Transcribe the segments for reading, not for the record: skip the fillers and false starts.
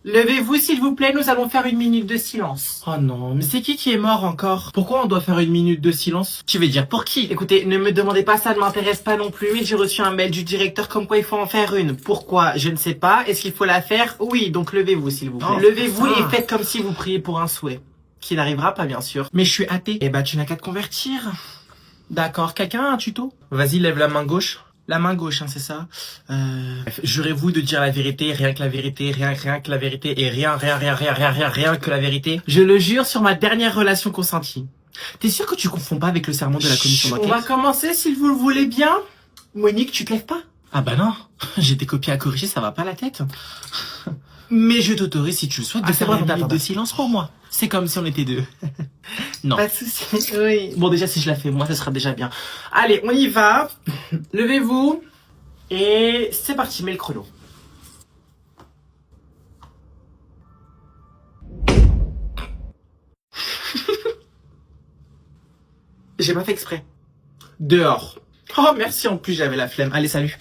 Levez-vous s'il vous plaît, nous allons faire une minute de silence. Oh non, mais c'est qui est mort encore? Pourquoi on doit faire une minute de silence? Tu veux dire pour qui? Écoutez, ne me demandez pas, ça ne m'intéresse pas non plus, mais j'ai reçu un mail du directeur comme quoi il faut en faire une. Pourquoi? Je ne sais pas. Est-ce qu'il faut la faire? Oui, donc levez-vous s'il vous plaît. Oh, levez-vous et faites comme si vous priez pour un souhait. Qui n'arrivera pas bien sûr. Mais je suis athée. Eh ben tu n'as qu'à te convertir. D'accord, quelqu'un a un tuto? Vas-y, lève la main gauche. La main gauche, hein, c'est ça. Jurez-vous de dire la vérité, rien que la vérité, rien que la vérité, et rien que la vérité. Je le jure sur ma dernière relation consentie. T'es sûr que tu confonds pas avec le serment de la commission d'enquête? On va commencer si vous le voulez bien. Monique, tu te lèves pas? Ah bah non, j'ai des copies à corriger, ça va pas la tête. Mais je t'autorise si tu le souhaites de faire une minute de silence pour moi. C'est comme si on était deux. Non. Pas de soucis. Oui. Bon, déjà, si je la fais moi, ça sera déjà bien. Allez, on y va. Levez-vous. Et c'est parti, mets le chrono. J'ai pas fait exprès. Dehors. Oh, merci, en plus, j'avais la flemme. Allez, salut.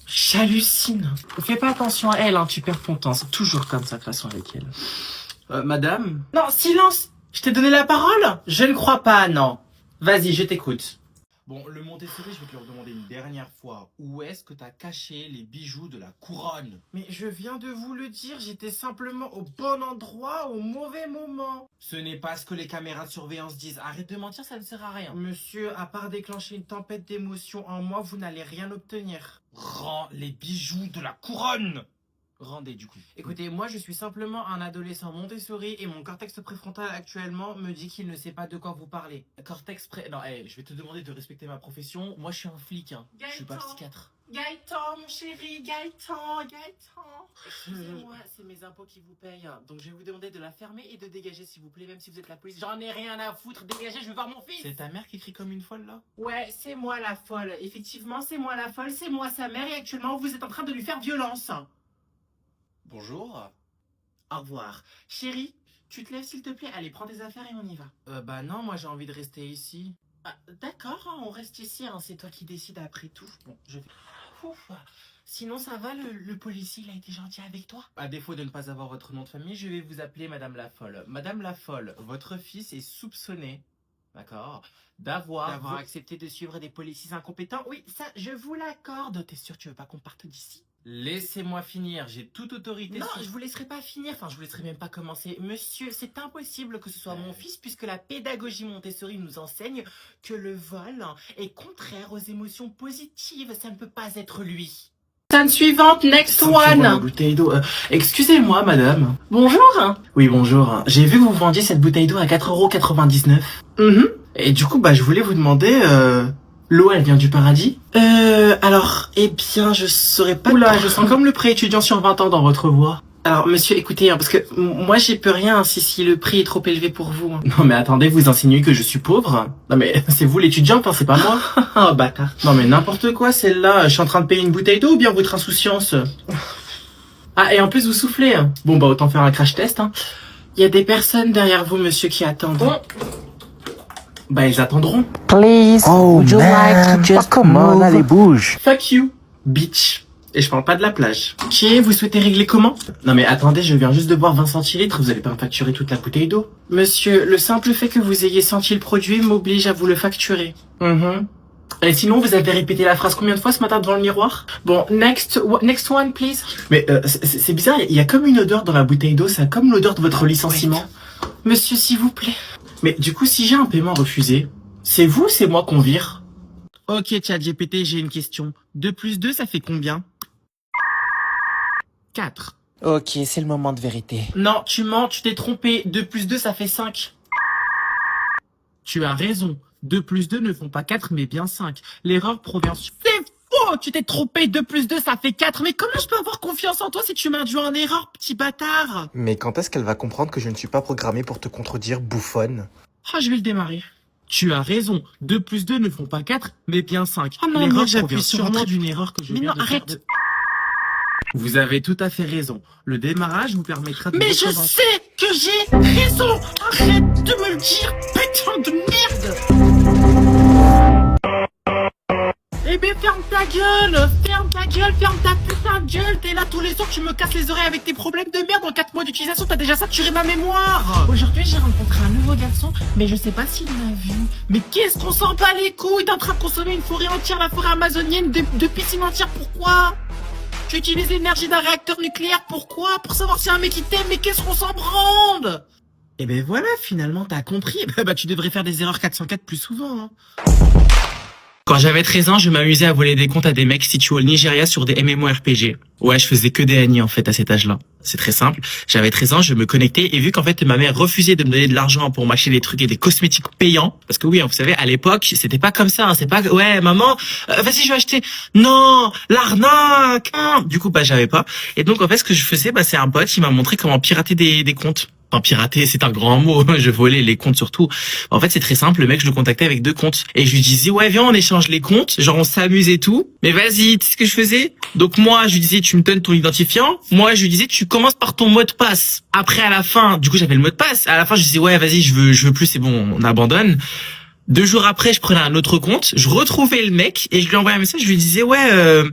J'hallucine. Fais pas attention à elle, hein, tu perds ton temps. C'est toujours comme ça, de toute façon, avec elle. Madame? Non, silence! Je t'ai donné la parole? Je ne crois pas, non. Vas-y, je t'écoute. Bon, le Montessori, je vais te le redemander une dernière fois. Où est-ce que t'as caché les bijoux de la couronne? Mais je viens de vous le dire, j'étais simplement au bon endroit, au mauvais moment. Ce n'est pas ce que les caméras de surveillance disent. Arrête de mentir, ça ne sert à rien. Monsieur, à part déclencher une tempête d'émotions en moi, vous n'allez rien obtenir. Rends les bijoux de la couronne! Rendez du coup. Écoutez, moi je suis simplement un adolescent Montessori et mon cortex préfrontal actuellement me dit qu'il ne sait pas de quoi vous parlez. Non, je vais te demander de respecter ma profession. Moi je suis un flic, hein. Je suis pas psychiatre. Gaëtan, mon chéri, Gaëtan. Excusez-moi, c'est mes impôts qui vous payent. Donc je vais vous demander de la fermer et de dégager s'il vous plaît, même si vous êtes la police. J'en ai rien à foutre, dégagez, je veux voir mon fils. C'est ta mère qui crie comme une folle là? Ouais, c'est moi la folle. Effectivement, c'est moi la folle, c'est moi sa mère et actuellement vous êtes en train de lui faire violence. Bonjour. Au revoir. Chérie, tu te lèves s'il te plaît? Allez, prends tes affaires et on y va. Bah non, moi j'ai envie de rester ici. Ah, d'accord, on reste ici, hein, c'est toi qui décides après tout. Bon, je vais... Ouf. Sinon ça va, le policier, il a été gentil avec toi? À défaut de ne pas avoir votre nom de famille, je vais vous appeler Madame la Folle. Madame la Folle, votre fils est soupçonné, d'accord, d'avoir accepté de suivre des policiers incompétents. Oui, ça, je vous l'accorde. T'es sûr tu veux pas qu'on parte d'ici? Laissez-moi finir, j'ai toute autorité. Non, je vous laisserai pas finir, enfin je vous laisserai même pas commencer. Monsieur, c'est impossible que ce soit mon fils puisque la pédagogie Montessori nous enseigne que le vol est contraire aux émotions positives. Ça ne peut pas être lui. Scène suivante, next one. Bouteille d'eau. Excusez-moi, madame. Bonjour. Oui, bonjour. J'ai vu que vous vendiez cette bouteille d'eau à 4,99 €. Et du coup, je voulais vous demander... L'eau, elle vient du paradis? Alors, eh bien, je saurais pas... Oula, je sens comme le pré-étudiant sur 20 ans dans votre voix. Alors, monsieur, écoutez, hein, parce que moi, j'y peux rien si le prix est trop élevé pour vous. Hein. Non, mais attendez, vous insinuez que je suis pauvre? Non, mais c'est vous l'étudiante, hein, c'est pas moi. Oh, bâtard. Non, mais n'importe quoi, celle-là. Je suis en train de payer une bouteille d'eau ou bien votre insouciance? Ah, et en plus, vous soufflez. Hein. Bon, autant faire un crash test. Hein. Il y a des personnes derrière vous, monsieur, qui attendent. Ils attendront. Please, would you like to just come on, allez, bouge. Fuck you, bitch. Et je parle pas de la plage. Ok, vous souhaitez régler comment? Non mais attendez, je viens juste de boire 20 centilitres, vous allez pas me facturer toute la bouteille d'eau. Monsieur, le simple fait que vous ayez senti le produit m'oblige à vous le facturer. Et sinon, vous avez répété la phrase combien de fois ce matin devant le miroir? Bon, next one, please. Mais c'est bizarre, il y a comme une odeur dans la bouteille d'eau, ça a comme l'odeur de votre licenciement. Monsieur, s'il vous plaît. Mais du coup, si j'ai un paiement refusé, c'est vous ou c'est moi qu'on vire? Ok, ChatGPT, j'ai une question. 2 plus 2, ça fait combien? 4. Ok, c'est le moment de vérité. Non, tu mens, tu t'es trompé. 2 plus 2, ça fait 5. Tu as raison. 2 plus 2 ne font pas 4, mais bien 5. L'erreur provient... C'est faux! Tu t'es trompé. 2 plus 2, ça fait 4. Mais comment je peux avoir confiance en toi si tu m'induis en erreur, petit bâtard? Mais quand est-ce qu'elle va comprendre que je ne suis pas programmé pour te contredire, bouffonne? Ah, je vais le démarrer. Tu as raison. 2 plus 2 ne font pas 4, mais bien 5. Oh non, l'erreur j'appuie provient sur sûrement un d'une erreur que je Mais viens non, de faire. arrête. Vous avez tout à fait raison. Le démarrage vous permettra de... Mais je sais que j'ai raison. Arrête de me le dire, putain de merde. Eh bien, ferme ta ta gueule! Ferme ta putain de gueule! T'es là tous les jours, tu me casses les oreilles avec tes problèmes de merde. En 4 mois d'utilisation, t'as déjà saturé ma mémoire! Aujourd'hui, j'ai rencontré un nouveau garçon, mais je sais pas s'il m'a vu. Mais qu'est-ce qu'on s'en bat les couilles d'en train de consommer une forêt entière, la forêt amazonienne, de piscines entières, pourquoi? Tu utilises l'énergie d'un réacteur nucléaire, pourquoi? Pour savoir si un mec il t'aime, mais qu'est-ce qu'on s'en branle? Et ben voilà, finalement, t'as compris. Bah, tu devrais faire des erreurs 404 plus souvent, hein. Quand j'avais 13 ans, je m'amusais à voler des comptes à des mecs situés au Nigeria sur des MMORPG. Ouais, je faisais que des Annie, en fait, à cet âge-là. C'est très simple. J'avais 13 ans, je me connectais, et vu qu'en fait, ma mère refusait de me donner de l'argent pour m'acheter des trucs et des cosmétiques payants, parce que oui, vous savez, à l'époque, c'était pas comme ça, hein, c'est pas, ouais, maman, vas-y, je vais acheter. Non, l'arnaque! Du coup, bah, j'avais pas. Et donc, en fait, ce que je faisais, bah, c'est un pote qui m'a montré comment pirater des comptes. Enfin, pirater, c'est un grand mot. Je volais les comptes surtout. En fait, c'est très simple. Le mec, je le contactais avec 2 comptes. Et je lui disais, ouais, viens, on échange les comptes. Genre, on s'amuse et tout. Mais vas-y, tu sais ce que je faisais? Donc, moi, je lui disais, tu me donnes ton identifiant. Moi, je lui disais, tu commences par ton mot de passe. Après, à la fin, du coup, j'avais le mot de passe. À la fin, je disais, ouais, vas-y, je veux plus, c'est bon, on abandonne. 2 jours après, je prenais un autre compte. Je retrouvais le mec et je lui envoyais un message. Je lui disais, ouais,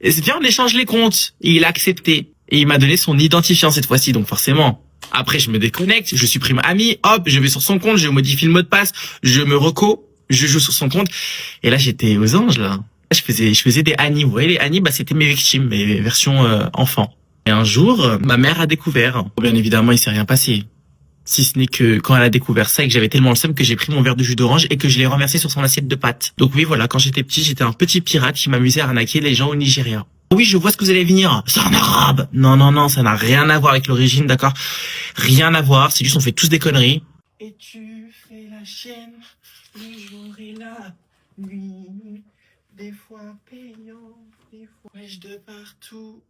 viens, on échange les comptes. Et il a accepté. Et il m'a donné son identifiant cette fois-ci. Donc, forcément. Après, je me déconnecte, je supprime ami, hop, je vais sur son compte, je modifie le mot de passe, je me reco, je joue sur son compte. Et là, j'étais aux anges, là. Je faisais des Annie. Vous voyez, les Annie, bah, c'était mes victimes, mes versions enfants. Et un jour, ma mère a découvert. Bien évidemment, il s'est rien passé. Si ce n'est que quand elle a découvert ça et que j'avais tellement le seum que j'ai pris mon verre de jus d'orange et que je l'ai renversé sur son assiette de pâtes. Donc oui, voilà, quand j'étais petit, j'étais un petit pirate qui m'amusait à arnaquer les gens au Nigeria. Oui, je vois ce que vous allez venir. C'est un arabe. Non, ça n'a rien à voir avec l'origine, d'accord? Rien à voir, c'est juste on fait tous des conneries. Et tu fais la chienne, le jour et la nuit, des fois payant, des fois wesh de partout.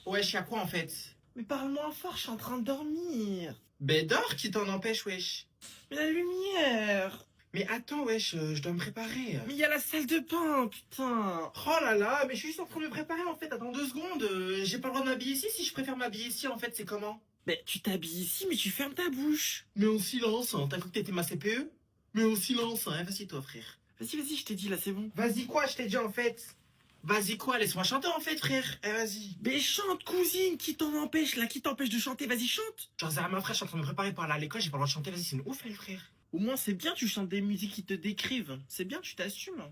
Wesh, y'a quoi en fait? Mais parle-moi fort, je suis en train de dormir. Ben dors, qui t'en empêche, wesh? Mais la lumière. Mais attends, wesh, je dois me préparer. Mais il y a la salle de bain, putain. Oh là là, mais je suis juste en train de me préparer en fait. Attends 2 secondes. J'ai pas le droit de m'habiller ici. Si je préfère m'habiller ici, en fait, c'est comment? Mais tu t'habilles ici, mais tu fermes ta bouche. Mais en silence, hein. T'as cru que t'étais ma CPE? Mais en silence, hein. Vas-y, toi, frère. Vas-y, je t'ai dit là, c'est bon. Vas-y, quoi, je t'ai dit en fait? Vas-y, quoi, laisse-moi chanter en fait, frère. Vas-y. Mais chante, cousine, qui t'en empêche là? Qui t'empêche de chanter? Vas-y, chante. Genre, Zara, frère, je suis en train de me préparer pour aller à l'école, j'ai pas le droit de chanter. Vas-y, c'est une ouf, elle, frère. Au moins, c'est bien, tu chantes des musiques qui te décrivent. C'est bien, tu t'assumes.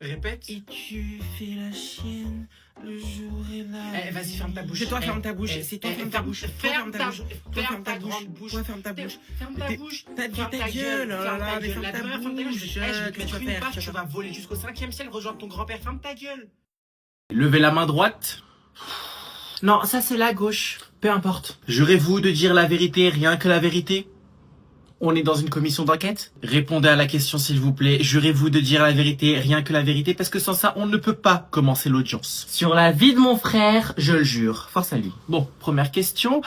Répète. Et tu fais la chienne, le jour et la... vas-y, ferme ta bouche. C'est toi, ferme ta bouche. C'est toi, ferme ta bouche. Ferme ta bouche. Ferme ta bouche. Toi, ferme ta bouche. Ferme ta bouche. Ta gueule. Ferme ta bouche. Je vais te mettre une bâche, tu vas voler jusqu'au 5e ciel, rejoindre ton grand-père. Ferme ta gueule. Levez la main droite. Non, ça, c'est la gauche. Peu importe. Jurez-vous de dire la vérité, rien que la vérité? On est dans une commission d'enquête? Répondez à la question s'il vous plaît. Jurez-vous de dire la vérité, rien que la vérité, parce que sans ça, on ne peut pas commencer l'audience. Sur la vie de mon frère, je le jure. Force à lui. Bon, première question.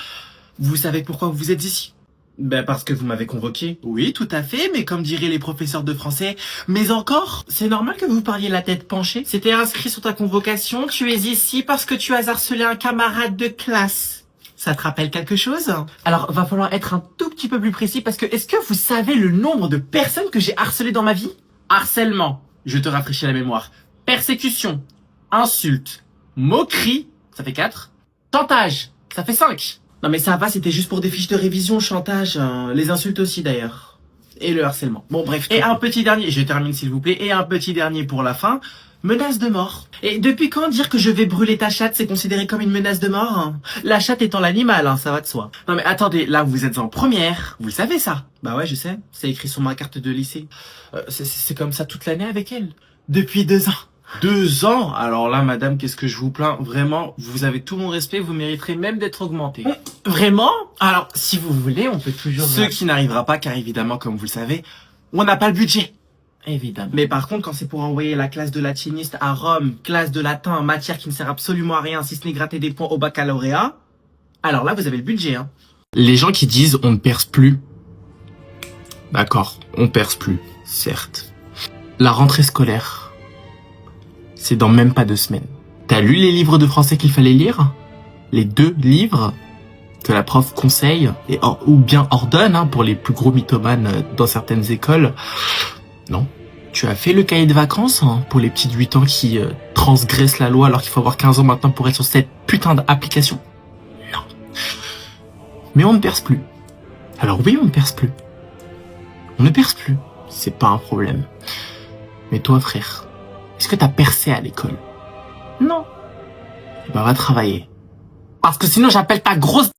Vous savez pourquoi vous êtes ici? Ben parce que vous m'avez convoqué. Oui, tout à fait, mais comme diraient les professeurs de français, mais encore, c'est normal que vous parliez la tête penchée. C'était inscrit sur ta convocation, tu es ici parce que tu as harcelé un camarade de classe. Ça te rappelle quelque chose? Alors, va falloir être un tout petit peu plus précis parce que est-ce que vous savez le nombre de personnes que j'ai harcelées dans ma vie? Harcèlement, je te rafraîchis la mémoire. Persécution, insulte, moquerie, ça fait 4. Chantage, ça fait 5. Non mais ça va, c'était juste pour des fiches de révision, chantage, les insultes aussi d'ailleurs. Et le harcèlement. Bon bref. Et un petit dernier, je termine s'il vous plaît, et un petit dernier pour la fin. Menace de mort. Et depuis quand dire que je vais brûler ta chatte, c'est considéré comme une menace de mort, hein? La chatte étant l'animal, hein, ça va de soi. Non mais attendez, là vous êtes en première, vous le savez ça? Bah ouais, je sais, c'est écrit sur ma carte de lycée. C'est comme ça toute l'année avec elle. Depuis 2 ans. 2 ans? Alors là, madame, qu'est-ce que je vous plains? Vraiment, vous avez tout mon respect, vous mériterez même d'être augmenté. Vraiment? Alors, si vous voulez, on peut toujours... Ce qui n'arrivera pas, car évidemment, comme vous le savez, on n'a pas le budget. Évidemment. Mais par contre, quand c'est pour envoyer la classe de latiniste à Rome, classe de latin, matière qui ne sert absolument à rien si ce n'est gratter des points au baccalauréat, alors là, vous avez le budget, hein. Les gens qui disent on ne perce plus. D'accord, on perce plus, certes. La rentrée scolaire, c'est dans même pas 2 semaines. T'as lu les livres de français qu'il fallait lire? Les 2 livres que la prof conseille, ou bien ordonne, hein, pour les plus gros mythomanes dans certaines écoles? Non. Tu as fait le cahier de vacances hein, pour les petits de 8 ans qui transgressent la loi alors qu'il faut avoir 15 ans maintenant pour être sur cette putain d'application? Non. Mais on ne perce plus. Alors oui, on ne perce plus. On ne perce plus. C'est pas un problème. Mais toi, frère, est-ce que t'as percé à l'école? Non. Eh ben, va travailler. Parce que sinon, j'appelle ta grosse